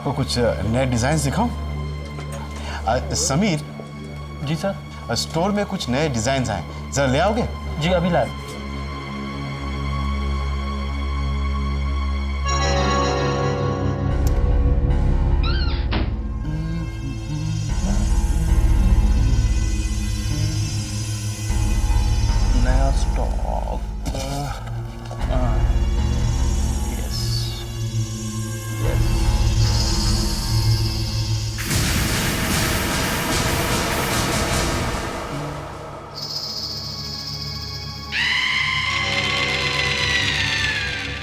आपको कुछ नए डिजाइन दिखाऊं? समीर जी सर। स्टोर में कुछ नए डिजाइन आए, जरा ले आओगे? जी अभी लाए। नया स्टॉक। Yes yes.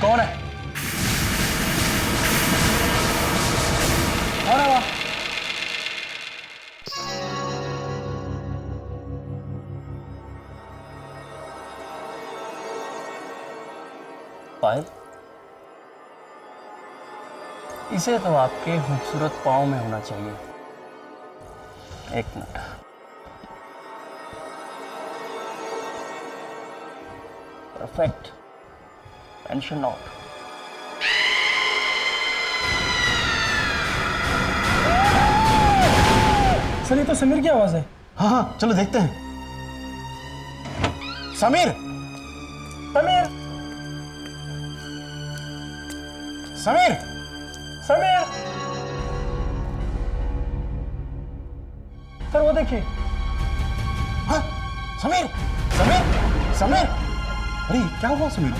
कौन है? कौन है वहाँ? पायल, इसे तो आपके खूबसूरत पाँव में होना चाहिए। एक minute. Perfect. Tension not. Sir ये तो समीर की आवाज है। हाँ हाँ, चलो देखते हैं। समीर, समीर, समीर, समीर। सर वो देखिए। हाँ, समीर, समीर, समीर। अरे क्या हुआ समीर?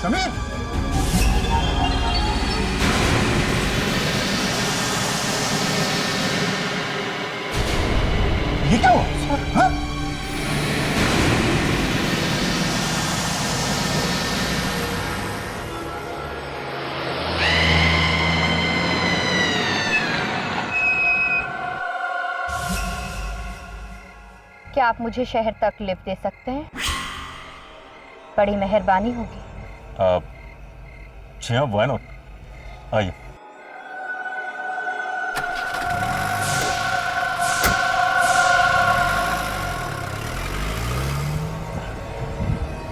समीर, ये क्या हुआ? हाँ? क्या आप मुझे शहर तक लिफ्ट दे सकते हैं? बड़ी मेहरबानी होगी। जी हाँ, व्हाई नॉट, आइए।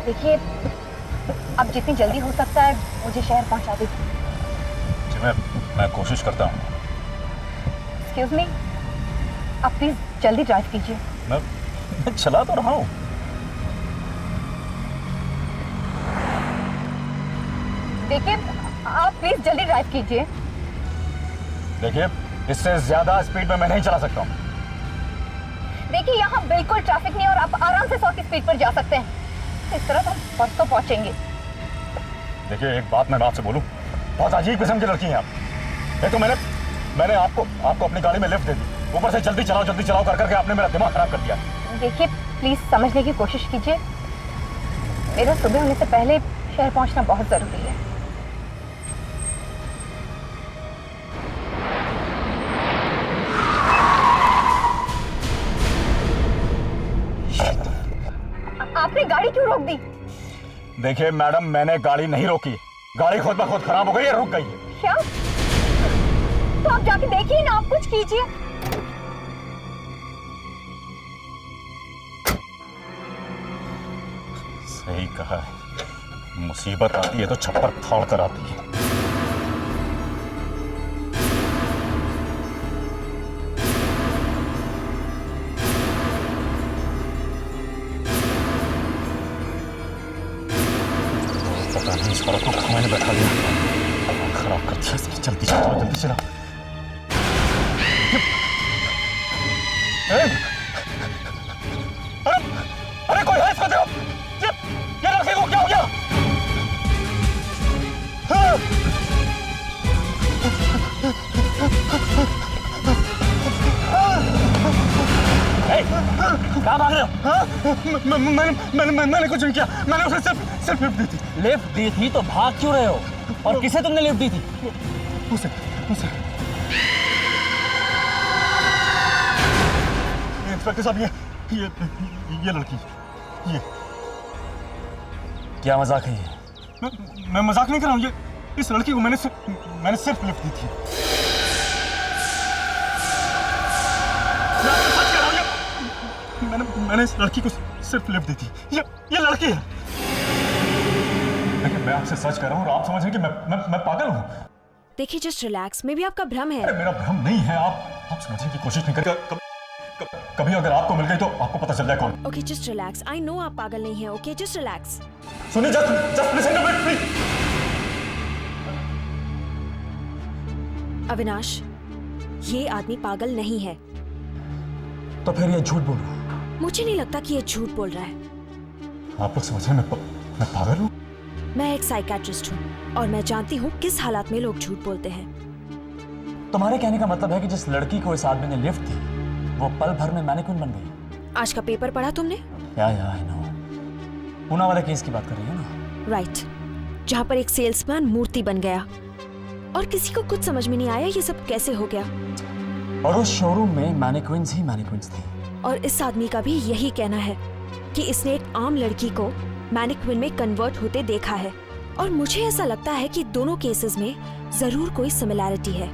देखिए, अब जितनी जल्दी हो सकता है मुझे शहर पहुंचा दीजिए। जी मैं कोशिश करता हूँ। एक्सक्यूज मी, आप प्लीज जल्दी ड्राइव कीजिए। मैं चला तो रहा हूँ। देखिए, आप प्लीज जल्दी ड्राइव कीजिए। देखिए, इससे ज्यादा स्पीड में मैं नहीं चला सकता हूँ। देखिए, यहाँ बिल्कुल ट्रैफिक नहीं और आप आराम से 100 की स्पीड पर जा सकते हैं। इस तरह तो परसों पहुंचेंगे। देखिए, एक बात मैं आपसे बोलूं, बहुत अजीब किस्म की लड़की हैं आप। एक तो मैंने आपको अपनी गाड़ी में लिफ्ट दे दी, ऊपर से जल्दी चलाओ कर करके आपने मेरा दिमाग खराब कर दिया। देखिए, प्लीज समझने की कोशिश कीजिए। मेरा सुबह होने से पहले शहर पहुंचना बहुत जरूरी है। आपने गाड़ी क्यों रोक दी? देखिए मैडम, मैंने गाड़ी नहीं रोकी, गाड़ी खुद ब खुद खराब हो गई है, रुक गई है। क्या? तो आप जाके देखिए ना, आप कुछ कीजिए। सही कहा है, मुसीबत आती है तो छप्पर फाड़ कर आती है। पता नहीं इस पर को कहाँ मैंने बैठा दिया, खराब कर दिया। जल्दी चला। अरे कोई है इसको देखो, ये लड़के को क्या हो गया? क्या भाग रहे हो? मैंने कुछ नहीं किया, मैंने उसे सिर्फ लिफ्ट दी थी। लिफ्ट दी थी तो भाग क्यों रहे हो? और किसे तुमने लिफ्ट दी थी? उसे इंस्पेक्टर साहब, ये लड़की, ये क्या मजाक है ये? मैं मजाक नहीं कर रहा हूँ। ये इस लड़की को मैंने सिर्फ लिफ्ट दी थी। मैं आपको सच कह रहा हूँ, मैंने इस लड़की को सिर्फ लिफ्ट दी थी। ये लड़की है। लेकिन मैं आपसे सच कह रहा हूँ और आप समझ रहे हैं कि मैं पागल हूँ। देखिए जस्ट रिलैक्स, मे बी आपका भ्रम है। अरे मेरा भ्रम नहीं है, आप समझने की कोशिश नहीं करते। कभी अगर आपको मिल गई तो आपको पता चल जाए कौन। Okay just relax, I know आप पागल नहीं हैं। Okay just relax. सुनिए, just listen to me please. Avinash, ये आदमी पागल नहीं है। तो फिर ये झूठ बोल रहा है? मुझे नहीं लगता कि ये झूठ बोल रहा है। आप लोग समझ रहे हैं मैं पागल हूँ? मैं एक साइकेट्रिस्ट हूँ और मैं जानती हूँ किस हालात में लोग झूठ बोलते हैं। तुम्हारे कहने का मतलब है कि जिस लड़की को इस आदमी ने लिफ्ट दी वो पल भर में मैनिक्विन बन गई? आज का पेपर पढ़ा तुमने? या आई नो। पूना वाले केस की बात कर रही है ना? राइट, जहाँ पर एक सेल्समैन मूर्ति बन गया और किसी को कुछ समझ में नहीं आया ये सब कैसे हो गया। और उस शोरूम में मैनिक्विन्स ही मैनिक्विन्स थी। और इस आदमी का भी यही कहना है कि इसने एक आम लड़की को मैनिक्विन में कन्वर्ट होते देखा है। और मुझे ऐसा लगता है कि दोनों केसेस में जरूर कोई सिमिलैरिटी है।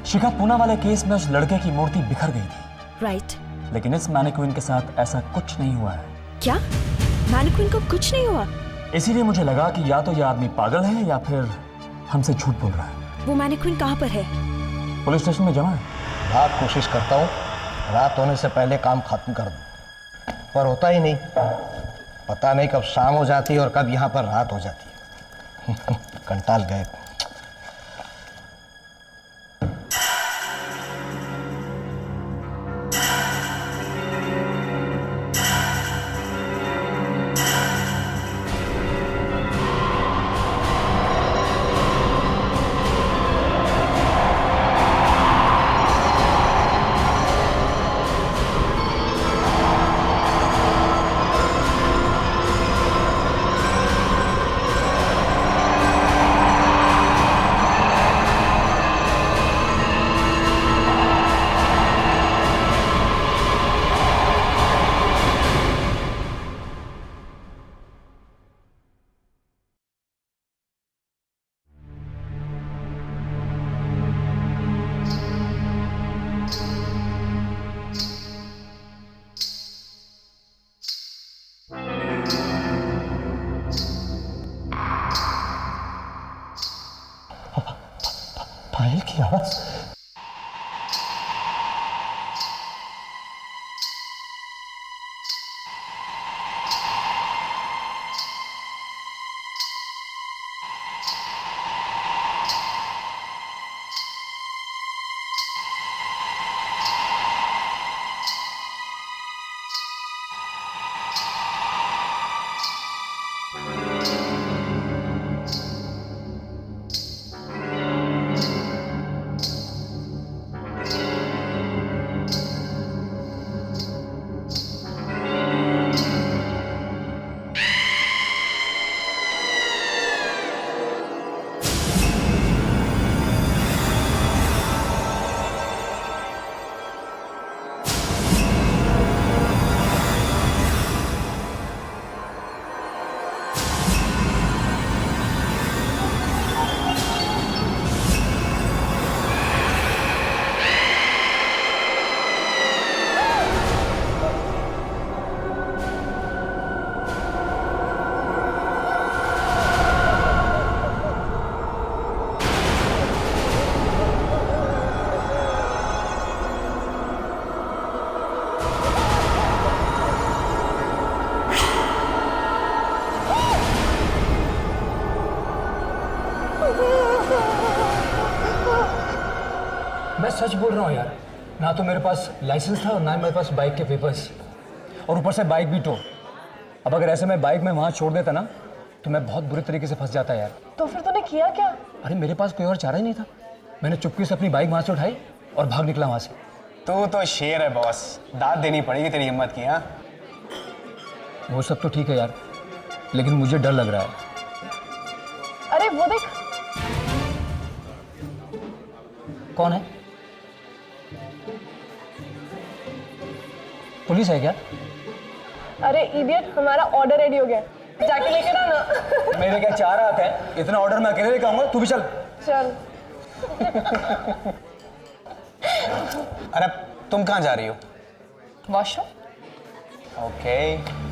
शिखा, पूना वाले केस में उस लड़के की मूर्ति बिखर गई थी, राइट? लेकिन इस मैनिक्विन के साथ ऐसा कुछ नहीं हुआ है। क्या मैनिक्विन को कुछ नहीं हुआ? इसीलिए मुझे लगा कि या तो यह आदमी पागल है या फिर हमसे झूठ बोल रहा है। वो मैनिक्विन कहाँ पर है? पुलिस स्टेशन में जमा है। रात कोशिश करता हूँ रात होने से पहले काम खत्म कर दूँ, पर होता ही नहीं। पता नहीं कब शाम हो जाती है और कब यहाँ पर रात हो जाती है। कंटाल गए। पायल की आवाज। मैं सच बोल रहा हूँ यार, ना तो मेरे पास लाइसेंस था और ना मेरे पास बाइक के पेपर्स, और ऊपर से बाइक भी टो। अब अगर ऐसे मैं बाइक में वहाँ छोड़ देता ना तो मैं बहुत बुरी तरीके से फंस जाता यार। तो फिर तूने किया क्या? अरे मेरे पास कोई और चारा ही नहीं था। मैंने चुपके से अपनी बाइक वहाँ से उठाई और भाग निकला वहाँ से। तू तो शेर है बॉस, दाद देनी पड़ेगी तेरी हिम्मत की। हाँ, वो सब तो ठीक है यार, लेकिन मुझे डर लग रहा है। अरे वो देख। कौन है? पुलिस है क्या? अरे इडियट, हमारा ऑर्डर रेडी हो गया, जाके लेकर आना। मेरे क्या 4 हाथ है, इतना ऑर्डर मैं अकेले लेकर आऊंगा, तू भी चल। चल। अरे तुम कहाँ जा रही हो? वॉशरूम। ओके।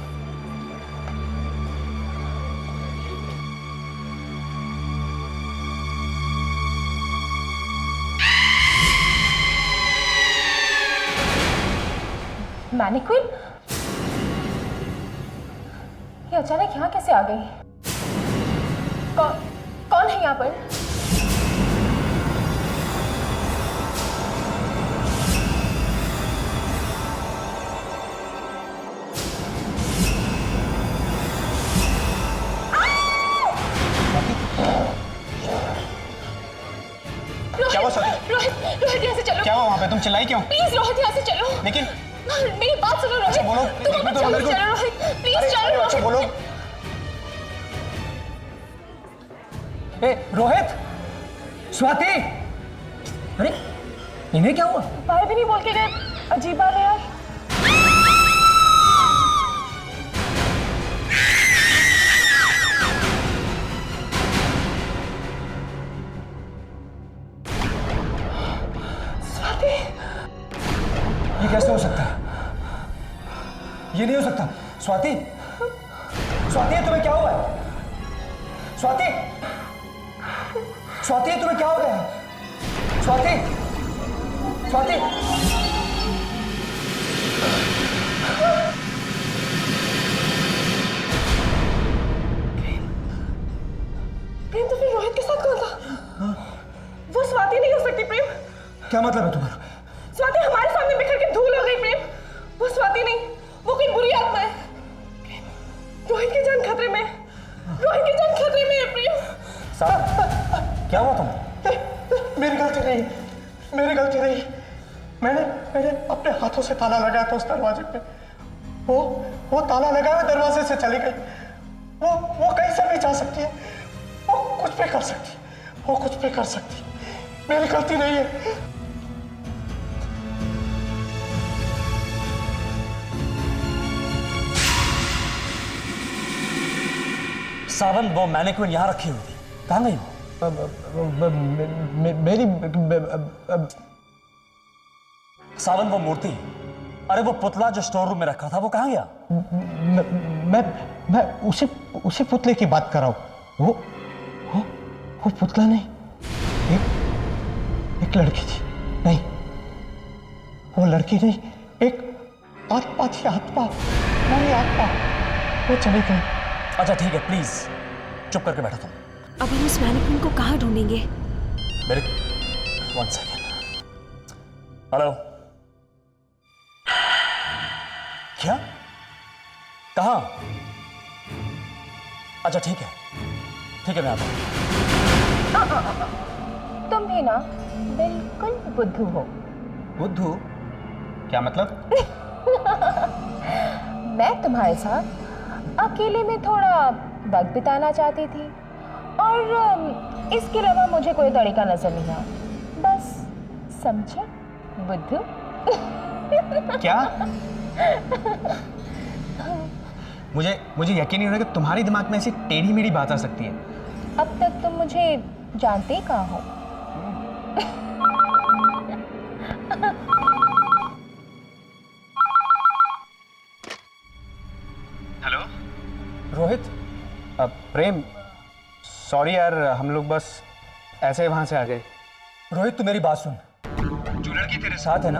मैनिक्विन? ये अचानक यहाँ कैसे आ गई? कौन है यहाँ पर? क्या हुआ स्वाति? रोहित यहाँ से चलो। क्या हुआ वहाँ पे? तुम चिल्लाई क्यों? प्लीज रोहित यहाँ से चलो। लेकिन मेरी बात सुनो रोहित। बोलो, तुम एक मिनट चलो मेरे को- चलो रोहित, प्लीज अरे चलो अच्छा रोहित। बोलो। ए रोहित, स्वाति, अरे इन्हें क्या हुआ? बाय भी नहीं बोल के गए। अजीब बात है यार। स्वाति, ये कैसे हो सकता है? ये नहीं हो सकता। स्वाति, स्वाति तुम्हें क्या हुआ है? स्वाति, स्वाति तुम्हें क्या हो गया है? स्वाति, स्वाति, प्रेम तो फिर रोहित के साथ कौन था? वो स्वाति नहीं हो सकती प्रेम। क्या मतलब है तुम्हारा? स्वाति हमारे सामने बिखर के धूल हो गई प्रेम। वो स्वाति नहीं, वो कोई बुरी आत्मा है। रोहित की जान खतरे में है। रोहित की जान खतरे में है प्रेम। साहब, क्या हुआ तुम्हें? मेरी गलती नहीं, मेरी गलती नहीं। मैंने अपने हाथों से ताला लगाया था उस दरवाजे पे। वो ताला लगाए हुए दरवाजे से चली गई। वो कहीं से भी जा सकती है। वो कुछ भी कर सकती है। वो कुछ भी कर सकती है। मेरी गलती नहीं है। सावन, वो मैनिक्विन यहाँ रखी हुई थी, कहाँ गई वो? मेरी सावन, वो मूर्ति, अरे वो पुतला जो स्टोर रूम में रखा था, वो कहाँ गया? मैं उसी पुतले की बात कर रहा हूँ। वो पुतला नहीं, एक लड़की थी। नहीं, वो लड़की नहीं, एक आत्मा थी। आत्मा, मेरी आत्मा। वो चली गई। अच्छा ठीक है, प्लीज चुप करके बैठो तुम। अब हम उस मैनिक्विन को कहाँ ढूंढेंगे? मेरे 1 सेकेंड। हेलो, क्या? कहाँ? अच्छा ठीक है मैं आता हूँ। तुम भी ना बिल्कुल बुद्धू हो। बुद्धू? क्या मतलब? मैं तुम्हारे साथ अकेले में थोड़ा वक्त बिताना चाहती थी और इसके अलावा मुझे कोई तरीका नजर नहीं आया। बस समझे बुद्धू? क्या? मुझे यकीन नहीं हो रहा कि तुम्हारे दिमाग में ऐसी टेढ़ी मेढ़ी बात आ सकती है। अब तक तुम मुझे जानते ही कहाँ हो। हेलो रोहित, प्रेम, सॉरी यार, हम लोग बस ऐसे वहां से आ गए। रोहित तू मेरी बात सुन। जो लड़की तेरे साथ है ना,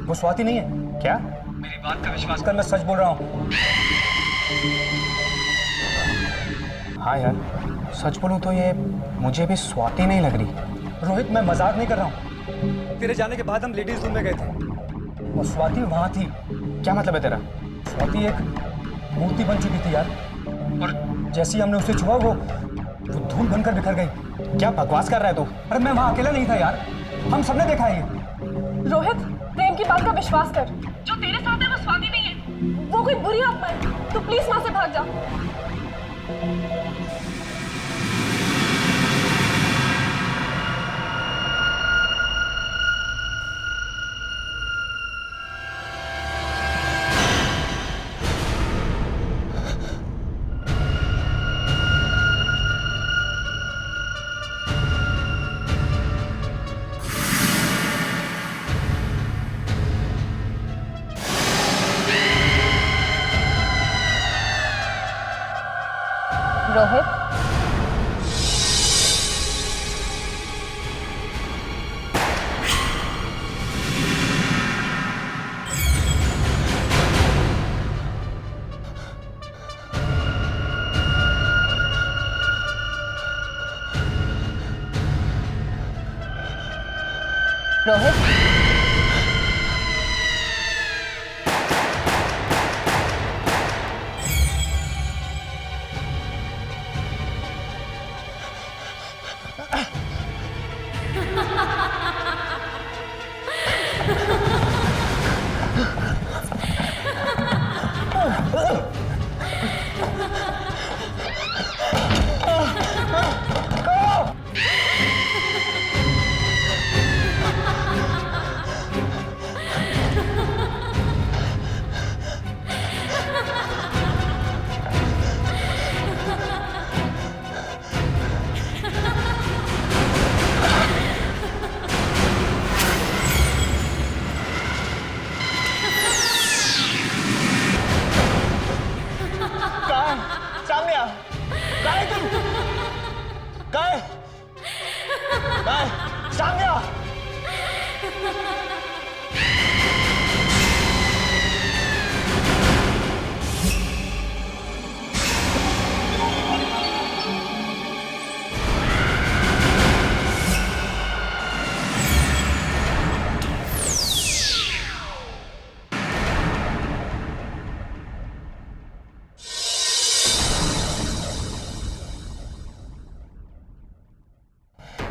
वो स्वाति नहीं है। क्या? मेरी बात का विश्वास कर, मैं सच बोल रहा हूँ। हाँ यार, सच बोलूं तो ये मुझे भी स्वाति नहीं लग रही। रोहित मैं मजाक नहीं कर रहा हूँ। तेरे जाने के बाद हम लेडीज रूम में गए थे और स्वाति वहां थी। क्या मतलब है तेरा? स्वाति एक मूर्ति बन चुकी थी यार, और जैसे ही हमने उसे छुआ वो धूल बनकर बिखर गई। क्या बकवास कर रहा है तू? अरे मैं वहां अकेला नहीं था यार, हम सबने देखा है ये। रोहित, प्रेम की बात का विश्वास कर। जो तेरे साथ है वो स्वाति नहीं है, वो कोई बुरी आत्मा है। तू प्लीज वहां से भाग जा। रोहित, रोहित,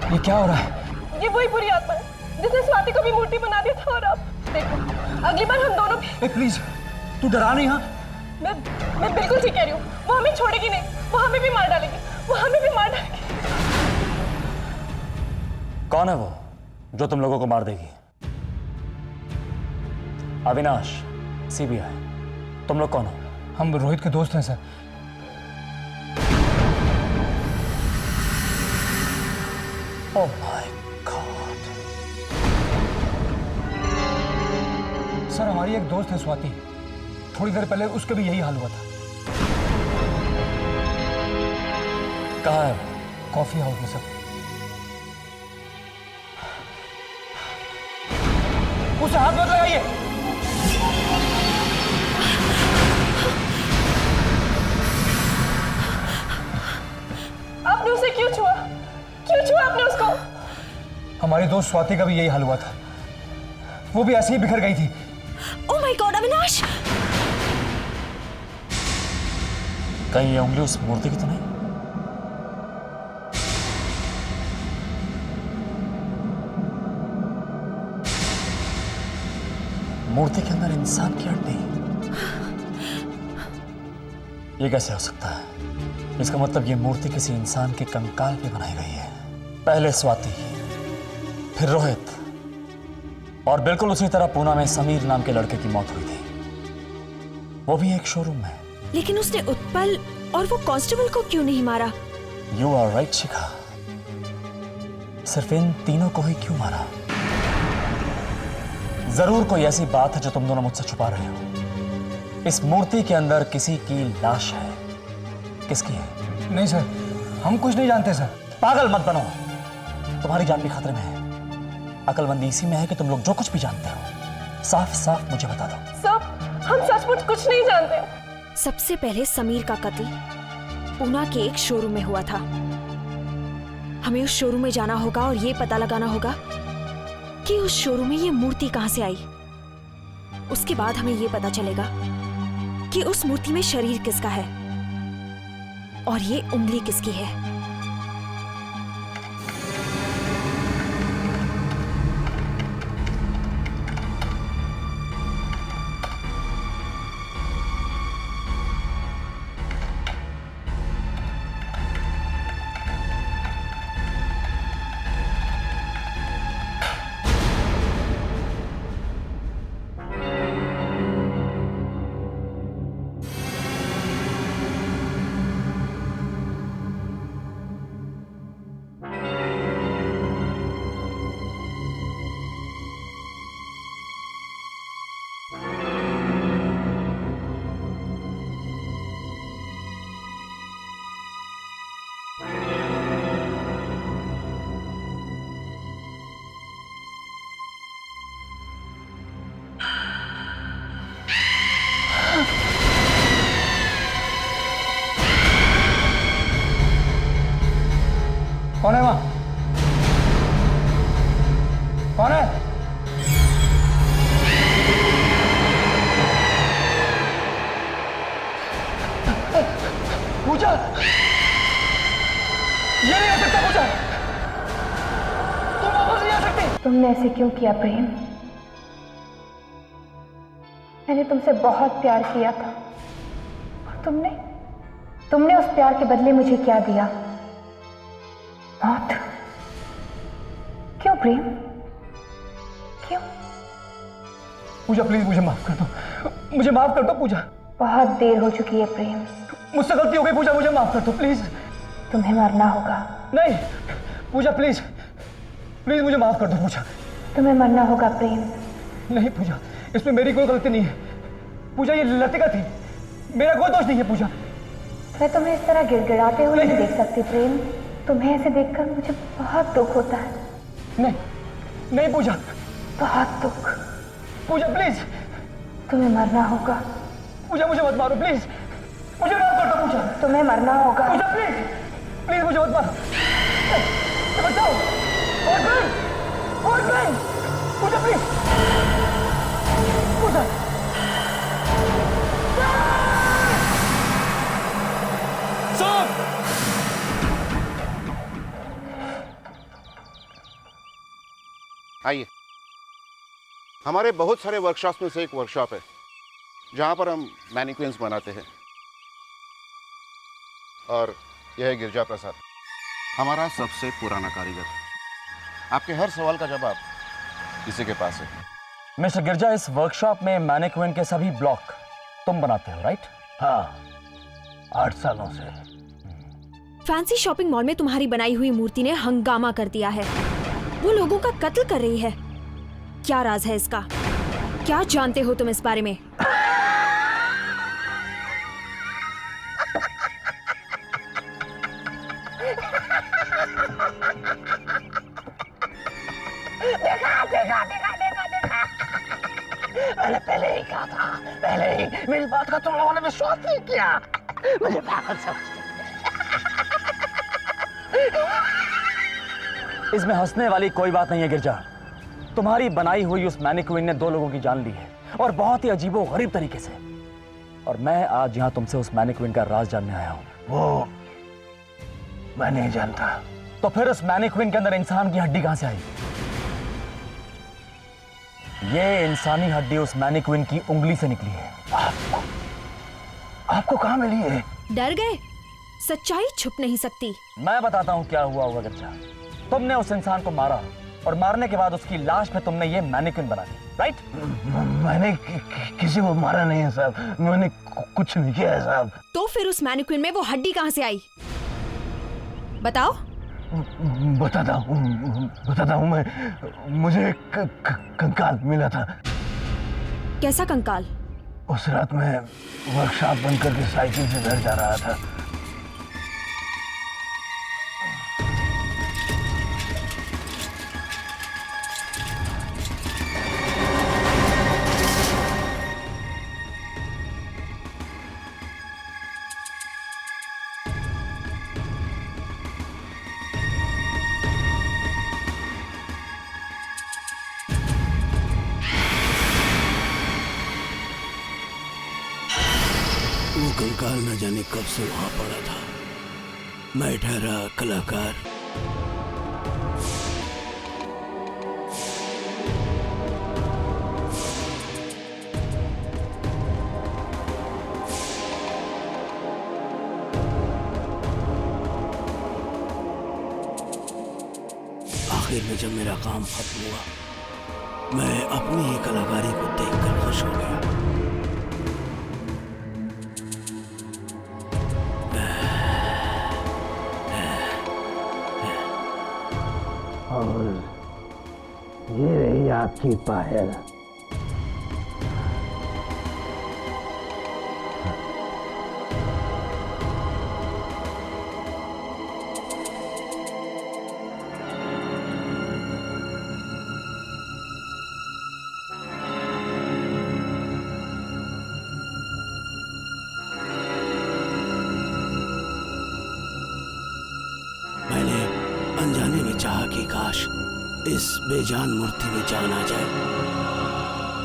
ये क्या हो रहा है? ये वही बुरी आत्मा है जिसने स्वाति को भी मूर्ति बना दिया था। और अब देखो, अगली बार हम दोनों भी। ए प्लीज, तू डरा नहीं। हाँ, मैं बिल्कुल ठीक कह रही हूँ। वो हमें छोड़ेगी नहीं, वो हमें भी मार डालेगी, वो हमें भी मार डालेगी। कौन है वो जो तुम लोगों को मार देगी? अविनाश, सीबीआई, तुम लोग कौन हो? हम रोहित के दोस्त हैं sir. Oh my God. Sir, हमारी एक दोस्त है स्वाति, थोड़ी देर पहले उसके भी यही हाल हुआ था। कहाँ है? कॉफी हाउस में सर। उसे हाथ मत लगाइए। आपने उसे क्यों छुआ? क्यों छुआ आपने उसको? हमारी दोस्त स्वाति का भी यही हाल हुआ था, वो भी ऐसे ही बिखर गई थी। Oh my God Avinash! कहीं ये उंगली उस मूर्ति की तो नहीं? मूर्ति के अंदर इंसान की हड्डी? ये कैसे हो सकता है? इसका मतलब ये मूर्ति किसी इंसान के कंकाल पे बनाई गई है। पहले स्वाति, फिर रोहित, और बिल्कुल उसी तरह पूना में समीर नाम के लड़के की मौत हुई थी, वो भी एक शोरूम में। लेकिन उसने उत्पल और वो कांस्टेबल को क्यों नहीं मारा? यू आर राइट शिखा, सिर्फ इन तीनों को ही क्यों मारा? जरूर कोई ऐसी बात है जो तुम दोनों मुझसे छुपा रहे हो। इस मूर्ति के अंदर किसी की लाश है। किसकी है? नहीं सर, हम कुछ नहीं जानते सर। पागल मत बनो, तुम्हारी जान भी खतरे में है। अकलमंदी इसी में है कि तुम लोग जो कुछ भी जानते हो साफ साफ मुझे बता दो। सब, हम सचमुच कुछ नहीं जानते। सबसे पहले समीर का कत्ल पूना के एक शोरूम में हुआ था। हमें उस शोरूम में जाना होगा और ये पता लगाना होगा कि उस शोरूम में ये मूर्ति कहां से आई। उसके बाद हमें ये पता चलेगा कि उस मूर्ति में शरीर किसका है और ये उंगली किसकी है। पूजा, ये नहीं हो सकता पूजा, तुम वापस नहीं आ सकती। तुमने ऐसे क्यों किया प्रेम? मैंने तुमसे बहुत प्यार किया था और तुमने उस प्यार के बदले मुझे क्या दिया? मौत। क्यों प्रेम, क्यों? पूजा प्लीज मुझे माफ कर दो, मुझे माफ कर दो पूजा। बहुत देर हो चुकी है प्रेम, मुझसे गलती हो गई पूजा, मुझे माफ कर दो प्लीज। तुम्हें मरना होगा। नहीं पूजा प्लीज, प्लीज मुझे माफ कर दो पूजा। तुम्हें मरना होगा प्रेम। नहीं पूजा, इसमें मेरी कोई गलती नहीं है पूजा, ये लतिका थी, मेरा कोई दोष नहीं है पूजा। मैं तुम्हें इस तरह गिड़गिड़ाते हुए नहीं देख सकती प्रेम। तुम्हें ऐसे देखकर मुझे बहुत दुख होता है। नहीं नहीं पूजा, बहुत दुख। पूजा प्लीज, तुम्हें मरना होगा। पूजा मुझे मत मारो प्लीज, मुझे माफ कर दो पूजा। तुम्हें मरना होगा। पूजा प्लीज, प्लीज मुझे मत मारो, बचाओ। और पूजा प्लीज, पूजा। आइए, हमारे बहुत सारे वर्कशॉप्स में से एक वर्कशॉप है जहां पर हम मैनिक्विन्स बनाते हैं। और यह है गिरजा प्रसाद, हमारा सबसे पुराना कारीगर। आपके हर सवाल का जवाब इसी के पास है। मिस्टर गिरजा, इस वर्कशॉप में मैनिक्विन के सभी ब्लॉक तुम बनाते हो, राइट? हाँ, 8 सालों से। फैंसी शॉपिंग मॉल में तुम्हारी बनाई हुई मूर्ति ने हंगामा कर दिया है। वो लोगों का कत्ल कर रही है। क्या राज है इसका? क्या जानते हो तुम इस बारे में? मैंने पहले ही कहा था, पहले ही मेरी बात का तुम लोगों ने विश्वास नहीं किया। मुझे पागल समझते। इसमें हंसने वाली कोई बात नहीं है गिरजा। तुम्हारी बनाई हुई उस मैनिक्विन ने 2 लोगों की जान ली है, और बहुत ही अजीबोगरीब तरीके से। और मैं आज यहाँ तुमसे उस मैनिक्विन का राज जानने आया हूँ। वो मैं नहीं जानता। तो फिर उस मैनिक्विन के अंदर इंसान की हड्डी कहां से आई? ये इंसानी हड्डी उस मैनिक्विन की उंगली से निकली है। आपको कहां मिली है? डर गए? सच्चाई छुप नहीं सकती। मैं बताता हूँ क्या हुआ होगा गिरजा। तुमने उस इंसान को मारा, और मारने के बाद उसकी लाश पे तुमने ये मैनिक्विन बना दी, राइट? मैंने किसी को मारा नहीं है साहब, मैंने कुछ नहीं किया है साहब। तो फिर उस मैनिक्विन में वो हड्डी कहां से आई? बताओ। बताता हूँ मैं। मुझे कंकाल मिला था। कैसा कंकाल? उस रात मैं वर्कशॉप बंद करके साइकिल से घर जा रहा था। वो कंकाल न जाने कब से वहां पड़ा था। मैं ठहरा कलाकार। आखिर में जब मेरा काम खत्म हुआ, मैं अपनी ही कलाकारी को देखकर खुश हो गया। और ये रही आपकी पायल। मैंने अनजाने में चाहा कि काश इस बेजान मूर्ति में जान आ जाए।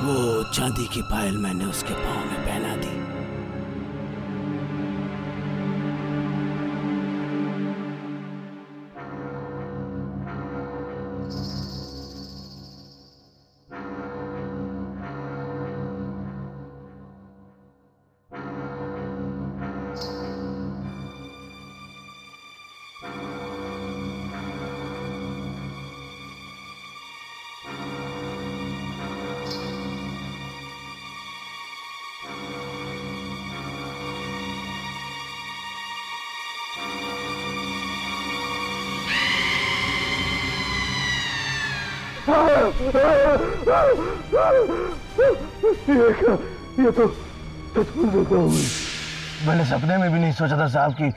वो चांदी की पायल मैंने उसके पांव में पहना दी। ये तो सचमुच होता हुआ। मैंने सपने में भी नहीं सोचा था साहब कि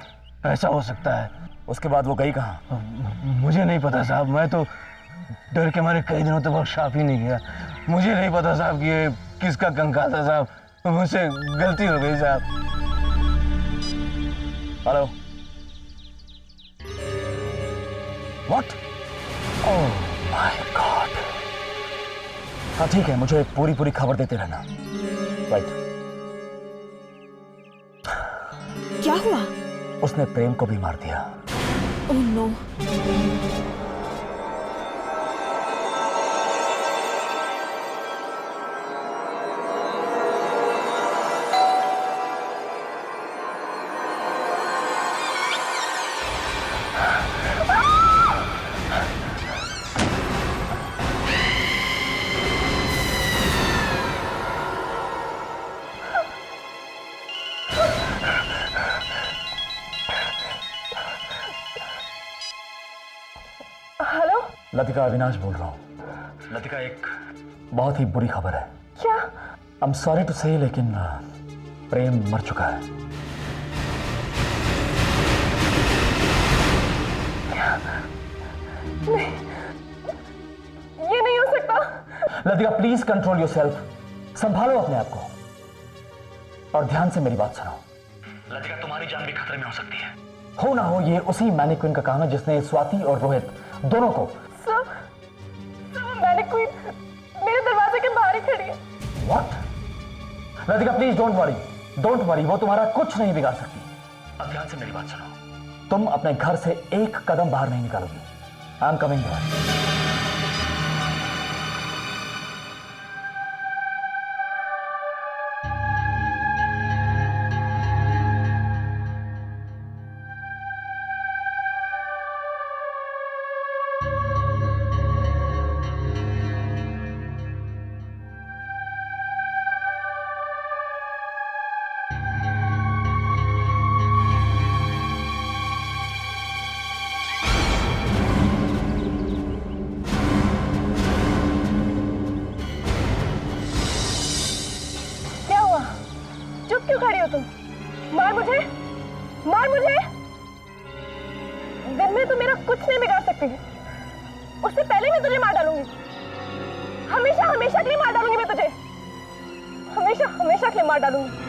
ऐसा हो सकता है। उसके बाद वो गई कहाँ? मुझे नहीं पता साहब, मैं तो डर के मारे कई दिनों तक वर्कशॉप ही नहीं गया। मुझे नहीं पता साहब कि ये किसका कंकाल था साहब, मुझसे गलती हो गई साहब। Hello. What? Oh my God. हाँ ठीक है, मुझे पूरी खबर देते रहना। राइट। क्या हुआ? उसने प्रेम को भी मार दिया। Oh no. लतिका, अविनाश बोल रहा हूँ। लतिका, एक बहुत ही बुरी खबर है। क्या? आई एम सॉरी टू से, लेकिन प्रेम मर चुका है। नहीं, ये नहीं हो सकता। लतिका प्लीज कंट्रोल योरसेल्फ, संभालो अपने आप को और ध्यान से मेरी बात सुनो। लतिका, तुम्हारी जान भी खतरे में हो सकती है। हो ना हो ये उसी मैनिक्विन का काम है जिसने स्वाति और रोहित दोनों को। मैनिक्विन मेरे दरवाजे के बाहर ही खड़ी है। What? Latika please don't worry, वो तुम्हारा कुछ नहीं बिगाड़ सकती। अब ध्यान से मेरी बात सुनो, तुम अपने घर से एक कदम बाहर नहीं निकालोगी। I am coming here. क्यों खड़ी हो तुम? मार मुझे, मार मुझे। दिन में तो मेरा कुछ नहीं बिगाड़ सकती, उससे पहले मैं तुझे मार डालूंगी। हमेशा हमेशा के लिए मार डालूंगी मैं तुझे, हमेशा हमेशा के लिए मार डालूंगी।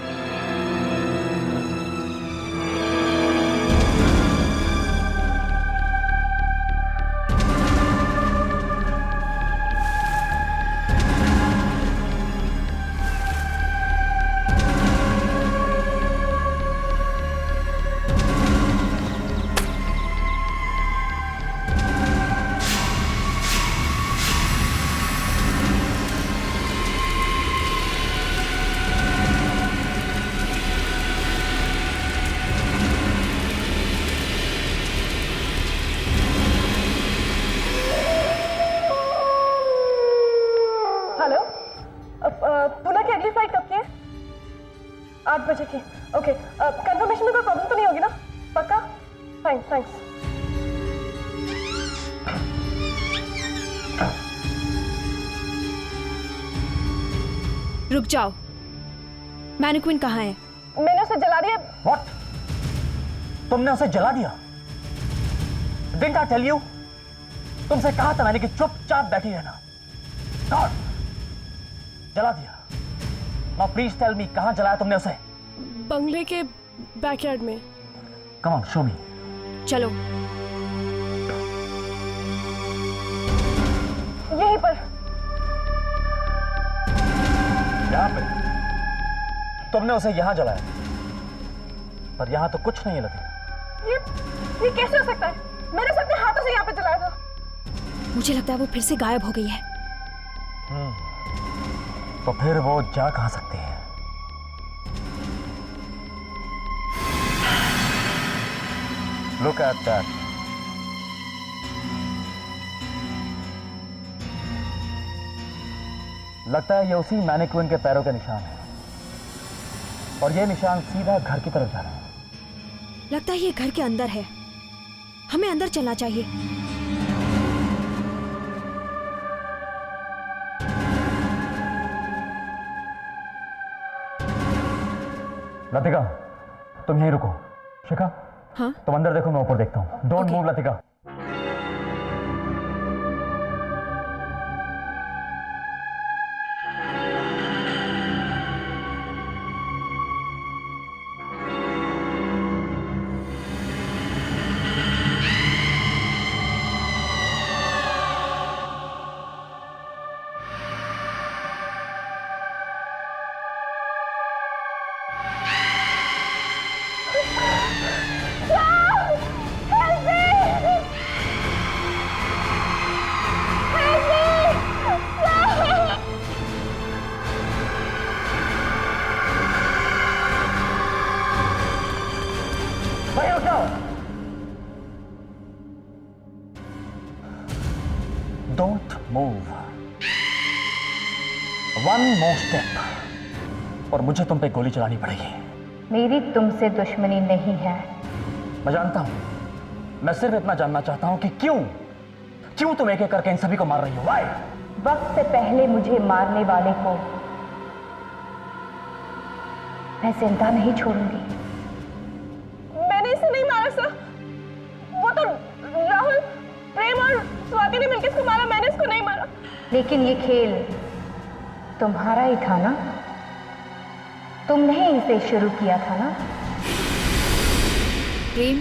पुणे की अगली फ्लाइट कब की है? 8 बजे की। ओके, कंफर्मेशन में कोई प्रॉब्लम तो नहीं होगी ना? पक्का? थैंक्स। रुक जाओ, मैनिक्विन कहाँ है? मैंने उसे जला दिया। What? तुमने उसे जला दिया? Didn't I tell you? तुमसे कहा था मैंने कि चुपचाप बैठी रहना। God, जला दिया। Now please tell me, कहाँ जलाया तुमने उसे? बंगले के बैकयार्ड में। Come on, show me. चलो। यहीं पर। यहाँ पे? तुमने उसे यहाँ जलाया, पर यहाँ तो कुछ नहीं है लतिका। ये कैसे हो सकता है? मैंने उसे अपने हाथों से यहाँ पे जलाया था। मुझे लगता है वो फिर से गायब हो गई है। तो फिर वो जा कहाँ सकती है? Look at that. लगता है ये उसी मैनिक्विन के पैरों के निशान है, और ये निशान सीधा घर की तरफ जा रहा है। लगता है ये घर के अंदर है, हमें अंदर चलना चाहिए। लतिका, तुम यहीं रुको। शिखा, हाँ? तुम अंदर देखो, मैं ऊपर देखता हूँ। Don't move Latika. Don't move. One more step और मुझे तुम पे गोली चलानी पड़ेगी। मेरी तुमसे दुश्मनी नहीं है। मैं जानता हूं। मैं सिर्फ इतना जानना चाहता हूं कि क्यों तुम एक एक करके इन सभी को मार रही हो? Why? वक्त से पहले मुझे मारने वाले को मैं जिंदा नहीं छोड़ूंगी। मैंने इसे नहीं मारा सर। वो तो राहुल, प्रेम और स्वाति ने मिलकर इसको मारा, मैंने इसको नहीं मारा। लेकिन ये खेल तुम्हारा ही था ना? तुमने ही इसे शुरू किया था ना? प्रेम,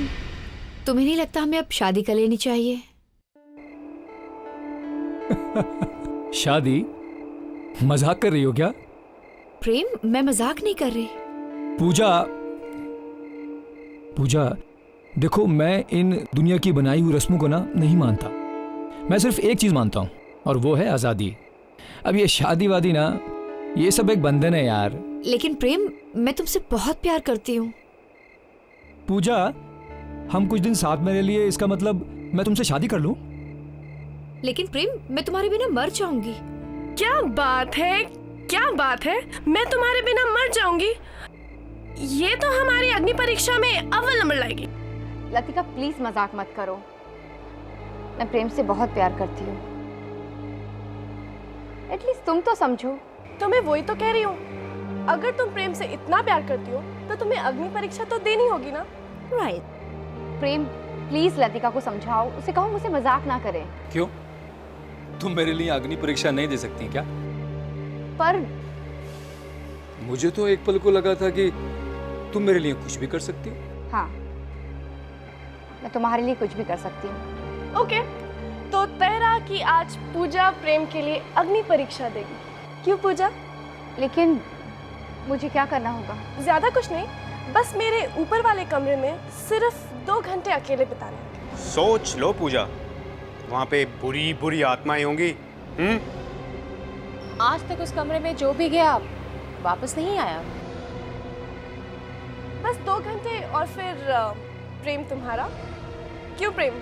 तुम्हें नहीं लगता हमें अब शादी कर लेनी चाहिए? शादी? मजाक कर रही हो क्या? प्रेम, मैं मजाक नहीं कर रही। पूजा, देखो, मैं इन दुनिया की बनाई हुई रस्मों को ना नहीं मानता। मैं सिर्फ एक चीज मानता हूं और वो है आजादी। अब ये शादी वादी ना, ये सब एक बंधन है यार। लेकिन प्रेम, मैं तुमसे बहुत प्यार करती हूँ। पूजा, हम कुछ दिन साथ में रह लिए, इसका मतलब मैं तुमसे शादी कर लूं? लेकिन प्रेम, मैं तुम्हारे बिना मर जाऊंगी। क्या बात है, क्या बात है? मैं तुम्हारे बिना मर जाऊंगी? ये तो हमारी अग्नि परीक्षा में अव्वल नंबर लाएगी। लतिका, प्लीज मजाक मत करो। मैं प्रेम से बहुत प्यार करती हूँ। एटलीस्ट तुम तो समझो। तो मैं वही तो कह रही हूँ, अगर तुम प्रेम से इतना प्यार करती हो तो तुम्हें अग्नि परीक्षा तो देनी होगी ना? राइट। प्रेम, प्लीज लतिका को समझाओ, उसे कहो मुझे मजाक ना करे। क्यों? तुम मेरे लिए अग्नि परीक्षा नहीं दे सकती क्या? पर मुझे तो एक पल को लगा था कि तुम मेरे लिए कुछ भी कर सकती हो। हाँ, मैं तुम्हारे लिए कुछ भी कर सकती हूँ। ओके, तो तय रहा कि आज पूजा प्रेम के लिए अग्नि परीक्षा देगी। क्यों पूजा? लेकिन मुझे क्या करना होगा? ज्यादा कुछ नहीं, बस मेरे ऊपर वाले कमरे में सिर्फ 2 घंटे अकेले बिताने। सोच लो पूजा, वहाँ पे बुरी बुरी आत्माएं होंगी। आज तक उस कमरे में जो भी गया वापस नहीं आया। बस 2 घंटे और फिर प्रेम तुम्हारा। क्यों प्रेम?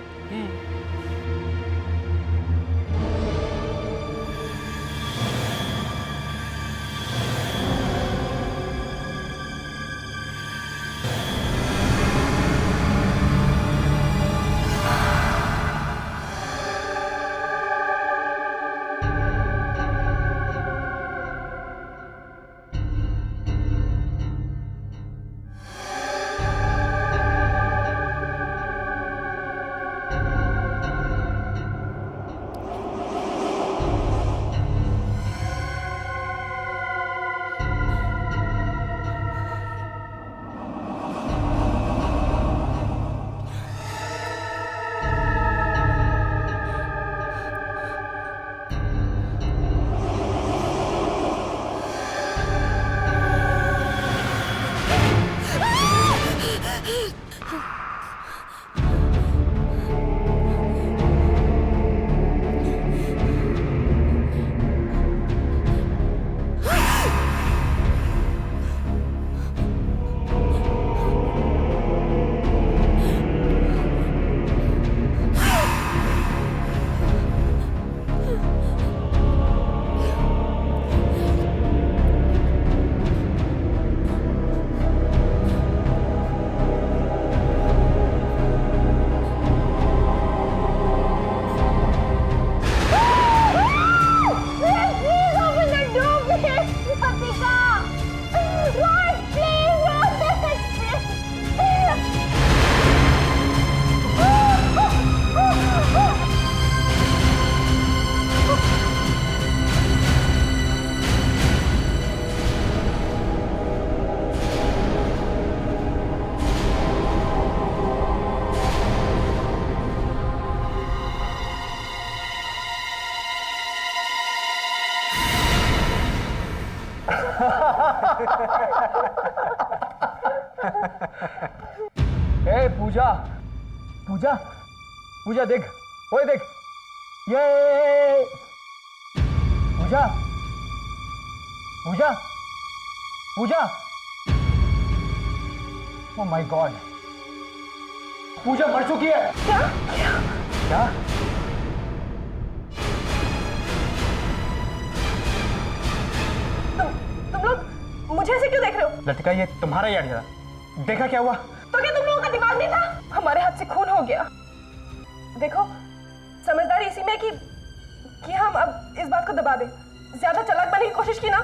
ए पूजा, पूजा, पूजा देख, ओए देख, ये पूजा, पूजा, पूजा, ओह माय गॉड, पूजा मर चुकी है। क्या? क्या? तुम लोग मुझे ऐसे क्यों देख रहे हो? लतिका, ये तुम्हारा ही आइडिया था। देखा क्या हुआ? तो क्या तुम लोगों का दिमाग नहीं था? हमारे हाथ से खून हो गया। देखो, समझदारी इसी में कि हम अब इस बात को दबा दें। ज्यादा चालाक बनने की कोशिश की ना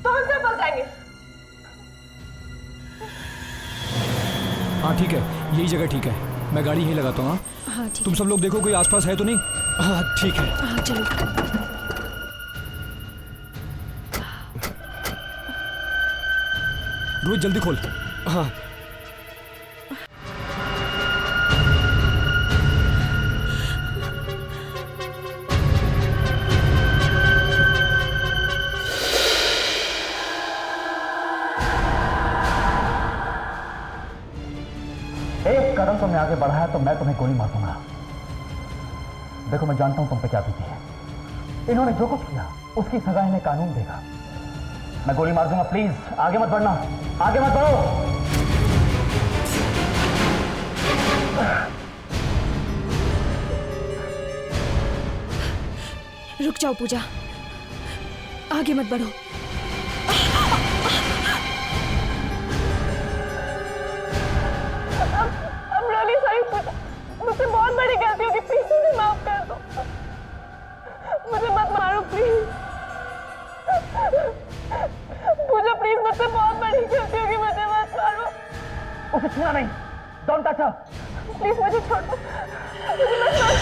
तो हम सब फंस जाएंगे। हाँ ठीक है, यही जगह ठीक है, मैं गाड़ी यहीं लगाता हूँ। हाँ ठीक तुम सब लोग देखो कोई आसपास है तो नहीं। हाँ ठीक है। हाँ चलो। रोहित जल्दी खोल। हाँ एक कदम तुमने आगे बढ़ाया तो मैं तुम्हें गोली मार दूंगा। देखो मैं जानता हूं तुम पे क्या बीती है। इन्होंने जो कुछ किया उसकी सजा इन्हें कानून देगा। मैं गोली मार दूंगा, प्लीज आगे मत बढ़ना, आगे मत बढ़ो। रुक जाओ पूजा, आगे मत बढ़ो। I'm really sorry पूजा, मुझसे बहुत बड़ी गलती होगी, प्लीज मुझे माफ कर दो। मुझे मत मारो प्लीज। पूजा प्लीज, मुझसे बहुत बड़ी गलती होगी, मुझे मत मारो। उसे छूना नहीं, डोंट टच हर। प्लीज मुझे छोड़ दो, मुझे मत मारो।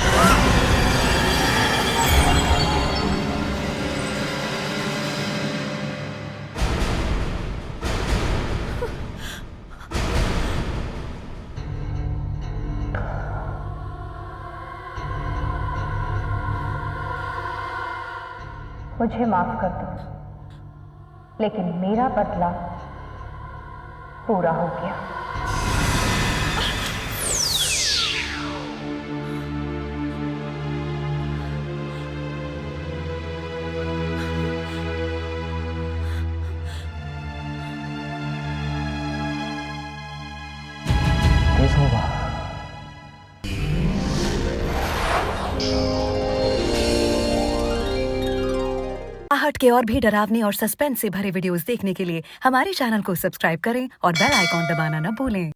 मुझे माफ कर दो, लेकिन मेरा बदला पूरा हो गया। केस होगा। आहट के और भी डरावने और सस्पेंस से भरे वीडियोस देखने के लिए हमारे चैनल को सब्सक्राइब करें और बेल आइकॉन दबाना न भूलें।